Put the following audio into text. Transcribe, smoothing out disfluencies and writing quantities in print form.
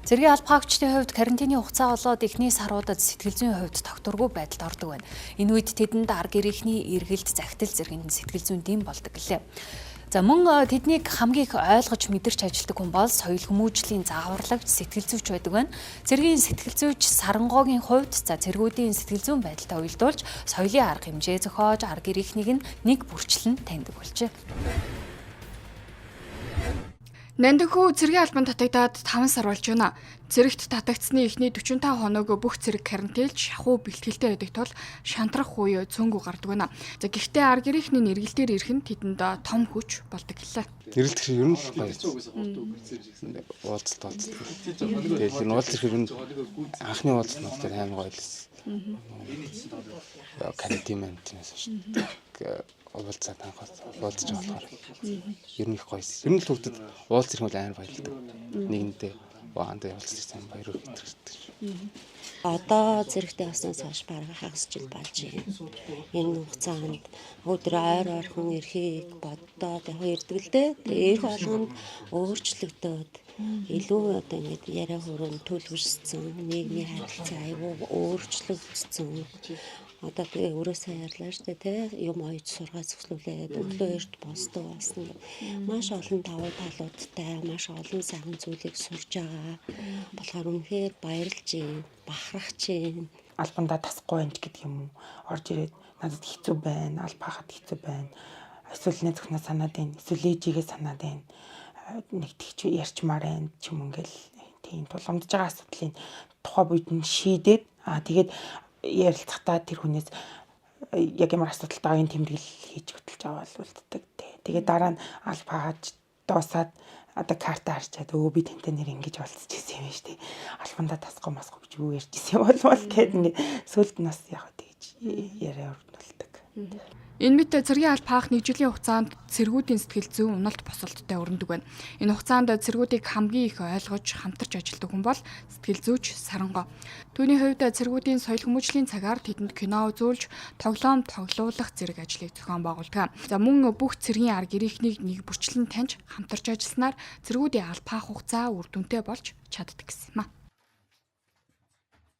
Цэргийн алба хаагчдын хувьд карантины хугацаа болоод эхний саруудад сэтгэл зүйн хувьд тогтворгүй байдалд ордог байна. Энэ үед тэдэнд ар гэрийнхний эргэлт, захидал зэрэг сэтгэл зүйн дэм болдог гэлээ. За мөн тэднийг хамгийн их ойлгож мэдэрч ажилтдаг хүн бол соёл хүмүүжлийн зааварлагч сэтгэл зүйч байдаг байна. Цэргийн сэтгэл зүйч Сарангогийн хувьд цэргүүдийн сэтгэл зүйн байдалтай уялдуулж соёлын арга хэмжээ зохиож ар гэрийнхнийг нэг бүрчлэн таньдаг болжээ. Нандинхүү цэргийн албанд татагдаад 5 сар болж байна. Цэрэгт татагдсны эхний 45 хоног бүх цэрэг карантинлж шахуу бэлтгэлтэй байдаг тул шантрах үе цөөнгөө гардаг байна. За гэхдээ ар гэрийнхний эргэлтээр ирэх нь тэдэнд том хүч болдог гэлээ. Эргэлт хэрэг ер нь гоё. Уулзалт. Тэгээд энэ уулзалт хэрэг нь анхны уулзалт нь бол амар гоё лсэн. Карантин мэнтнээс шүү дээ. Уулзаад уулзаж болохоор ер нь их гоё. Ер нь л хөгдөд уулз ирэх бол амар баярлдаг. Нэгэндээ ваандаа уулзах сайн баяр хөөртэй. Одоо зэрэгтэй баснаас хойш бараг хагас жил болж байна. Энэ хугацаанд өдөр ойрхон эрхийг боддоо яг ирдэг л дээ. Эрх болгонд өөрчлөгдөөд илүү одоо ингэ яриа хөрөнд төлөвшсөн, нийгмийн харилцаа аюу өөрчлөгдсөн. Одоо тэгээ өрөөсөө ярьлаа шүү дээ, юм ойд сургаад зөвлөлээд өглөө эрт босдог болсон. Маш олон давуу талуудтай, маш олон сайхан зүйлийг сурж байгаа. Болохоор үнэхээр баярлж байна, бахархаж байна. Албандаа тасахгүй байна гэдэг юм уу? Орж ирээд надад хэцүү байна, алба хахад хэцүү байна. Эсвэл нэг зөвхөн санаад байна, эсвэл ээжигээ санаад байна. Нэг тэгч ярьчмаар байна ч юм ингээл тийм тулгамдж байгаа асуудлыг тухай үед нь шийдээд тэгээд ярилцахтаа тэр хүнээс яг ямар асуудалтайгаа энэ тэмдэглэл хийж хөтлж аваад үлддэг. Тэгээд дараа нь алба хааж дуусаад одоо карта харчаад би тэнтэй нэр ингэж болцож ирсэн юм шүү дээ. Албандаа тасахгүй масгүй гэж юу ярьж ирсэн болвол тэгээд ингээд сүлд нас яг тэгж яриа өрнөлдөг. Энэ мэт цэргийн алба хаах 1 жилийн хугацаанд цэргүүдийн сэтгэл зүйн уналт босолттой өрнөдөг байна. Энэ хугацаанд цэргүүдийг хамгийн их ойлгож хамтарч ажилладаг хүн бол сэтгэл зүйч Саранго. Түүний хувьд цэргүүдийн соёл хүмүүжлийн цагаар тэдэнд кино үзүүлж, тоглоом тоглуулах зэрэг ажлыг зохион байгуулдаг. За мөн бүх цэргийн ар гэрийнхнийг нэг бүрчлэн таньж хамтарч ажилласнаар цэргүүдийн алба хаах хугацаа үр дүнтэй болж чаддаг гэсэн юм а.